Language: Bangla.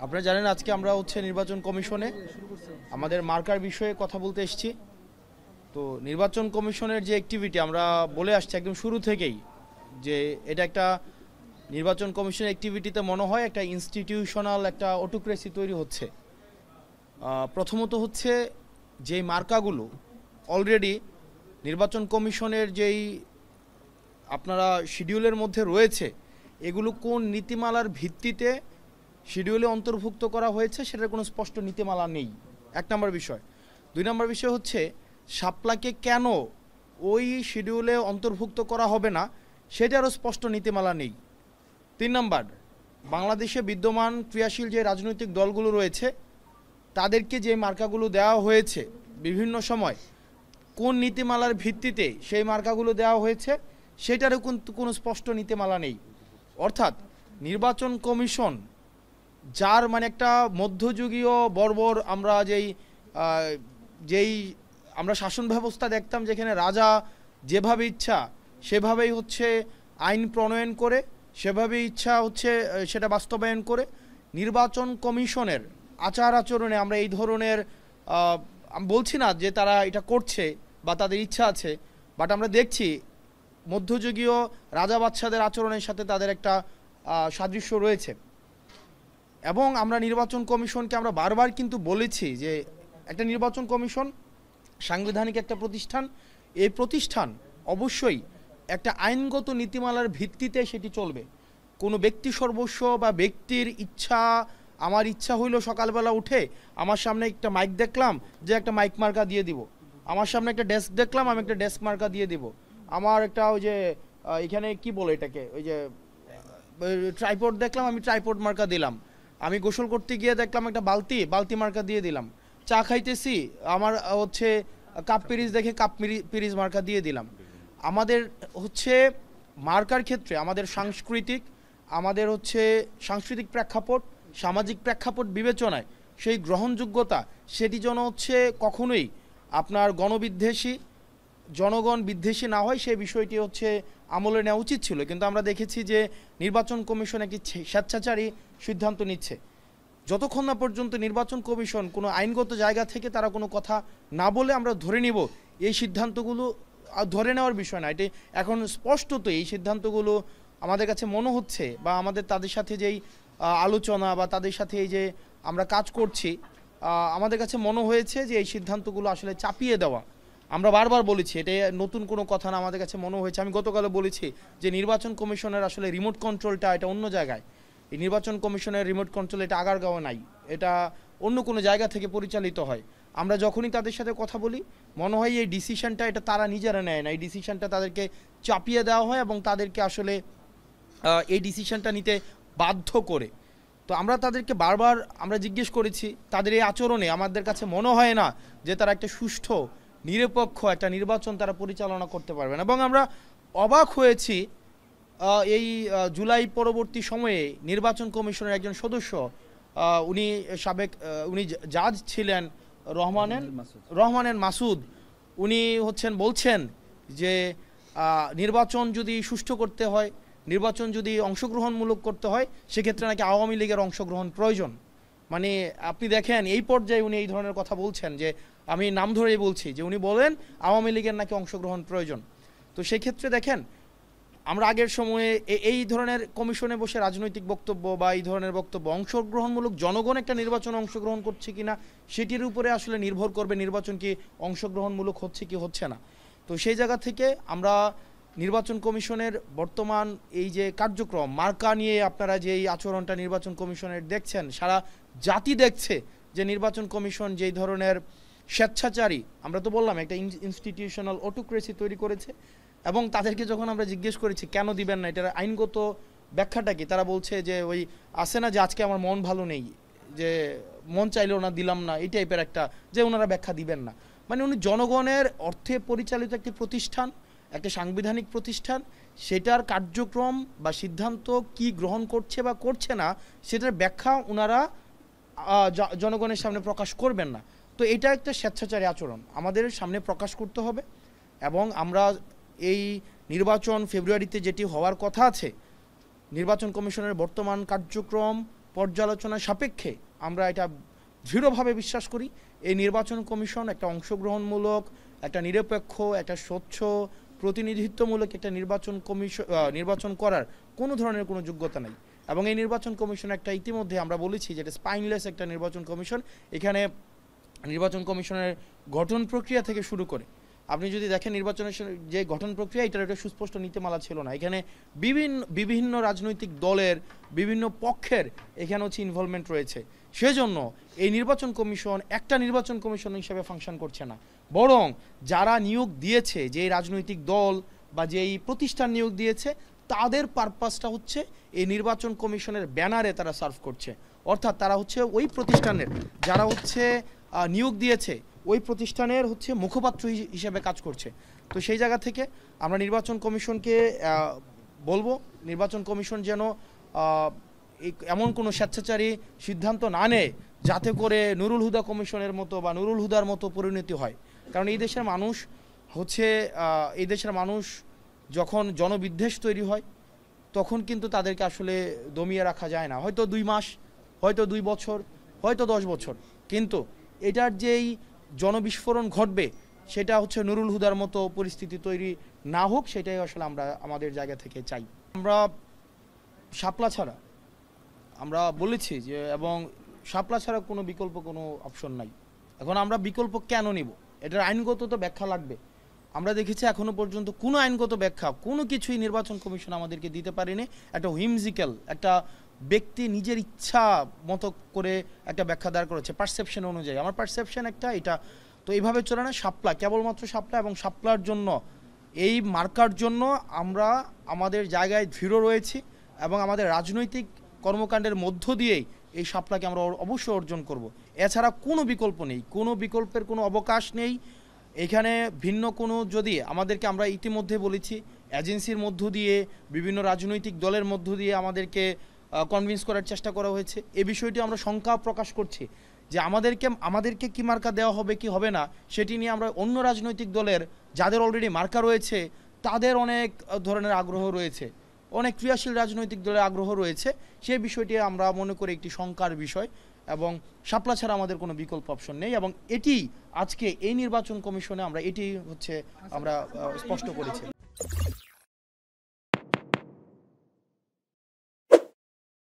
আপনারা জানেন আজকে আমরা নির্বাচন কমিশনে আমাদের মার্কার বিষয়ে কথা বলতে এসেছি। তো নির্বাচন কমিশনের যে অ্যাক্টিভিটি আমরা বলে আসছি একদম শুরু থেকেই, যে এটা একটা নির্বাচন কমিশনের অ্যাক্টিভিটিতে মনে হয় একটা ইনস্টিটিউশনাল একটা অটোক্রেসি তৈরি হচ্ছে। প্রথমত যেই মার্কাগুলো অলরেডি নির্বাচন কমিশনের যেই আপনারা শিডিউলের মধ্যে রয়েছে, এগুলো কোন নীতিমালার ভিত্তিতে শিডিউলে অন্তর্ভুক্ত করা হয়েছে সেটার কোনো স্পষ্ট নীতিমালা নেই, এক নম্বর বিষয়। দুই নম্বর বিষয় শাপলাকে কেন ওই শিডিউলে অন্তর্ভুক্ত করা হবে না সেটারও স্পষ্ট নীতিমালা নেই। তিন নম্বর, বাংলাদেশে বিদ্যমান ক্রিয়াশীল যে রাজনৈতিক দলগুলো রয়েছে তাদেরকে যে মার্কাগুলো দেওয়া হয়েছে বিভিন্ন সময়, কোন নীতিমালার ভিত্তিতে সেই মার্কাগুলো দেওয়া হয়েছে সেটারও কিন্তু কোনো স্পষ্ট নীতিমালা নেই। অর্থাৎ নির্বাচন কমিশন যার একটা মধ্যযুগীয় বর্বর আমরা যেই আমরা শাসন ব্যবস্থা দেখতাম, যেখানে রাজা যেভাবে ইচ্ছা সেভাবেই আইন প্রণয়ন করে, সেভাবেই ইচ্ছা সেটা বাস্তবায়ন করে, নির্বাচন কমিশনের আচার আচরণে আমরা এই ধরনের আমি বলছি না যে তারা এটা করছে বা তাদের ইচ্ছা আছে, বাট আমরা দেখছি মধ্যযুগীয় রাজা বাদশাদের আচরণের সাথে তাদের একটা সাদৃশ্য রয়েছে। এবং আমরা নির্বাচন কমিশনকে আমরা বারবার কিন্তু বলেছি যে একটা নির্বাচন কমিশন সাংবিধানিক একটা প্রতিষ্ঠান, এই প্রতিষ্ঠান অবশ্যই একটা আইনগত নীতিমালার ভিত্তিতে সেটি চলবে। কোনো ব্যক্তি সর্বস্ব বা ব্যক্তির ইচ্ছা, আমার ইচ্ছা হইল সকালবেলা উঠে আমার সামনে একটা মাইক দেখলাম যে একটা মাইক মার্কা দিয়ে দিব, আমার সামনে একটা ডেস্ক দেখলাম আমি একটা ডেস্ক মার্কা দিয়ে দিব, আমার একটা এখানে কি বলে এটাকে ট্রাইপড দেখলাম আমি ট্রাইপড মার্কা দিলাম, আমি গোসল করতে গিয়ে দেখলাম একটা বালতি মার্কা দিয়ে দিলাম, চা খাইতেছি আমার কাপ পিরিজ দেখে কাপ পিরিজ মার্কা দিয়ে দিলাম। আমাদের মার্কার ক্ষেত্রে আমাদের সাংস্কৃতিক প্রেক্ষাপট, সামাজিক প্রেক্ষাপট বিবেচনায় সেই গ্রহণযোগ্যতা সেটি যেন কখনোই আপনার গণবিদ্বেষী, জনগণ বিদ্বেষী না হয়, সেই বিষয়টি আমলে নেওয়া উচিত ছিল। কিন্তু আমরা দেখেছি যে নির্বাচন কমিশন একটি স্বেচ্ছাচারী সিদ্ধান্ত নিচ্ছে। যতক্ষণ না পর্যন্ত নির্বাচন কমিশন কোনো আইনগত জায়গা থেকে তারা কোনো কথা না বলে আমরা ধরে নিব এই সিদ্ধান্তগুলো ধরে নেওয়ার বিষয় না, এটি এখন স্পষ্টত এই সিদ্ধান্তগুলো আমাদের কাছে মনে হচ্ছে বা আমাদের তাদের সাথে যেই আলোচনা বা তাদের সাথে এই যে আমরা কাজ করছি, আমাদের কাছে মনে হয়েছে যে এই সিদ্ধান্তগুলো আসলে চাপিয়ে দেওয়া। আমরা বারবার বলেছি এটা নতুন কোনো কথা না, আমাদের কাছে মনে হয়েছে, আমি গতকালও বলেছি যে নির্বাচন কমিশনের আসলে রিমোট কন্ট্রোলটা এটা অন্য জায়গায়। এই নির্বাচন কমিশনের রিমোট কন্ট্রোল এটা আগারগাঁওয়ে নাই, এটা অন্য কোনো জায়গা থেকে পরিচালিত হয়। আমরা যখনই তাদের সাথে কথা বলি মনে হয় এই ডিসিশনটা এটা তারা নিজেরা নেয় না, এই ডিসিশনটা তাদেরকে চাপিয়ে দেওয়া হয় এবং তাদেরকে আসলে এই ডিসিশনটা নিতে বাধ্য করে। তো আমরা তাদেরকে বারবার আমরা জিজ্ঞেস করেছি, তাদের এই আচরণে আমাদের কাছে মনে হয় না যে তারা একটা সুষ্ঠু নিরপেক্ষ একটা নির্বাচন তারা পরিচালনা করতে পারবেন। এবং আমরা অবাক হয়েছি এই জুলাই পরবর্তী সময়ে নির্বাচন কমিশনের একজন সদস্য, উনি জাজ ছিলেন রহমানের মাসুদ, উনি বলছেন যে নির্বাচন যদি সুষ্ঠু করতে হয়, নির্বাচন যদি অংশগ্রহণমূলক করতে হয়, সেক্ষেত্রে নাকি আওয়ামী লীগের অংশগ্রহণ প্রয়োজন। আপনি দেখেন এই পর্যায়ে উনি এই ধরনের কথা বলছেন, যে আমি নাম ধরেই বলছি যে উনি বলেন আওয়ামী লীগের নাকি অংশগ্রহণ প্রয়োজন। তো সেই ক্ষেত্রে দেখেন আমরা আগের সময়ে এই ধরনের কমিশনে বসে রাজনৈতিক বক্তব্য বা এই ধরনের বক্তব্য অংশগ্রহণমূলক, জনগণ একটা নির্বাচনে অংশগ্রহণ করছে কিনা সেটির উপরে আসলে নির্ভর করবে নির্বাচন কি অংশগ্রহণমূলক হচ্ছে কি হচ্ছে না। তো সেই জায়গা থেকে আমরা নির্বাচন কমিশনের বর্তমান এই যে কার্যক্রম মার্কা নিয়ে আপনারা যে এই আচরণটা নির্বাচন কমিশনের দেখছেন, সারা জাতি দেখছে যে নির্বাচন কমিশন যেই ধরনের স্বেচ্ছাচারী, আমরা তো বললাম একটা ইনস্টিটিউশনাল অটোক্রেসি তৈরি করেছে। এবং তাদেরকে যখন আমরা জিজ্ঞেস করেছি কেন দিবেন না, এটার আইনগত ব্যাখ্যাটা কি, তারা বলছে যে আসে না যে আজকে আমার মন ভালো নেই, যে মন চাইলেও না দিলাম না, এই টাইপের একটা যে ওনারা ব্যাখ্যা দিবেন না। উনি জনগণের অর্থে পরিচালিত একটি প্রতিষ্ঠান, একটা সাংবিধানিক প্রতিষ্ঠান, সেটার কার্যক্রম বা সিদ্ধান্ত কি গ্রহণ করছে বা করছে না সেটার ব্যাখ্যা ওনারা জনগণের সামনে প্রকাশ করবেন না। তো এটা একটা স্বেচ্ছাচারী আচরণ আমাদের সামনে প্রকাশ করতে হবে। এবং আমরা এই নির্বাচন ফেব্রুয়ারিতে যেটি হওয়ার কথা আছে, নির্বাচন কমিশনের বর্তমান কার্যক্রম পর্যালোচনা সাপেক্ষে আমরা এটা দৃঢ়ভাবে বিশ্বাস করি এই নির্বাচন কমিশন একটা অংশগ্রহণমূলক, একটা নিরপেক্ষ, একটা স্বচ্ছ, প্রতিনিধিত্বমূলক একটা নির্বাচন করার কোনো ধরনের কোনো যোগ্যতা নেই। এবং এই নির্বাচন কমিশন একটা ইতিমধ্যে আমরা বলেছি যে এটা স্পাইনলেস একটা নির্বাচন কমিশন। এখানে নির্বাচন কমিশনের গঠন প্রক্রিয়া থেকে শুরু করে আপনি যদি দেখেন নির্বাচনের যে গঠন প্রক্রিয়া, এটার একটা সুস্পষ্ট নীতিমালা ছিল না। এখানে বিভিন্ন রাজনৈতিক দলের বিভিন্ন পক্ষের এখানে হচ্ছে ইনভলভমেন্ট রয়েছে। সেজন্য এই নির্বাচন কমিশন একটা নির্বাচন কমিশন হিসেবে ফাংশন করছে না, বরং যারা নিয়োগ দিয়েছে, যে রাজনৈতিক দল বা যেই প্রতিষ্ঠান নিয়োগ দিয়েছে, তাদের পারপাসটা হচ্ছে এই নির্বাচন কমিশনের ব্যানারে তারা সার্ভ করছে। অর্থাৎ তারা হচ্ছে ওই প্রতিষ্ঠানের, যারা হচ্ছে নিয়োগ দিয়েছে, ওই প্রতিষ্ঠানের হচ্ছে মুখপাত্র হিসেবে কাজ করছে। তো সেই জায়গা থেকে আমরা নির্বাচন কমিশনকে বলবো, নির্বাচন কমিশন যেন এমন কোনো স্বেচ্ছাচারী সিদ্ধান্ত না নেয় যাতে করে নুরুল হুদা কমিশনের মতো বা নুরুল হুদার মতো পরিণতি হয়। কারণ এই দেশের মানুষ যখন জনবিদ্বেষ তৈরি হয়, তখন কিন্তু তাদেরকে আসলে দমিয়ে রাখা যায় না। হয়তো 2 মাস, হয়তো 2 বছর, হয়তো 10 বছর, কিন্তু এটার যেই জনবিস্ফোরণ ঘটবে সেটা হচ্ছে নুরুল হুদার মতো পরিস্থিতি তৈরি না হোক, সেটাই আসলে আমরা আমাদের জায়গা থেকে চাই। আমরা শাপলা ছাড়া, আমরা বলেছি যে, এবং শাপলা ছাড়া কোনো বিকল্প কোনো অপশন নাই। এখন আমরা বিকল্প কেন নিব, এটার আইনগত তো ব্যাখ্যা লাগবে। আমরা দেখেছি এখনো পর্যন্ত কোনো আইনগত ব্যাখ্যা কোনো কিছুই নির্বাচন কমিশন আমাদেরকে দিতে পারেনি। একটা হুইমজিক্যাল, একটা ব্যক্তি নিজের ইচ্ছা মতো করে একটা ব্যাখ্যা দাঁড় করেছে পারসেপশন অনুযায়ী। আমার পারসেপশন একটা, এটা তো এইভাবে চলে না। শাপলা, কেবলমাত্র শাপলা, এবং শাপলার জন্য, এই মার্কার জন্য আমরা আমাদের জায়গায় দৃঢ় রয়েছি এবং আমাদের রাজনৈতিক কর্মকাণ্ডের মধ্য দিয়েই এই শাপলাকে আমরা অবশ্যই অর্জন করব। এছাড়া কোনো বিকল্প নেই, কোনো বিকল্পের কোনো অবকাশ নেই। এখানে ভিন্ন কোনো, যদি আমাদেরকে, আমরা ইতিমধ্যে বলেছি, এজেন্সির মধ্য দিয়ে, বিভিন্ন রাজনৈতিক দলের মধ্য দিয়ে আমাদেরকে কনভিন্স করার চেষ্টা করা হয়েছে। এই বিষয়টি আমরা শঙ্কা প্রকাশ করছি যে আমাদেরকে কি মার্কা দেওয়া হবে কি হবে না, সেটি নিয়ে আমরা অন্য রাজনৈতিক দলের যাদের অলরেডি মার্কা রয়েছে তাদের অনেক ধরনের আগ্রহ রয়েছে, অনেক ক্রিয়াশীল রাজনৈতিক দলের আগ্রহ রয়েছে। সেই বিষয়টি আমরা মনে করি একটি শঙ্কার বিষয়, এবং শাপলা ছাড়া আমাদের কোনো বিকল্প অপশন নেই। এবং এটি আজকে এই নির্বাচন কমিশনে আমরা এটি হচ্ছে আমরা স্পষ্ট করেছি।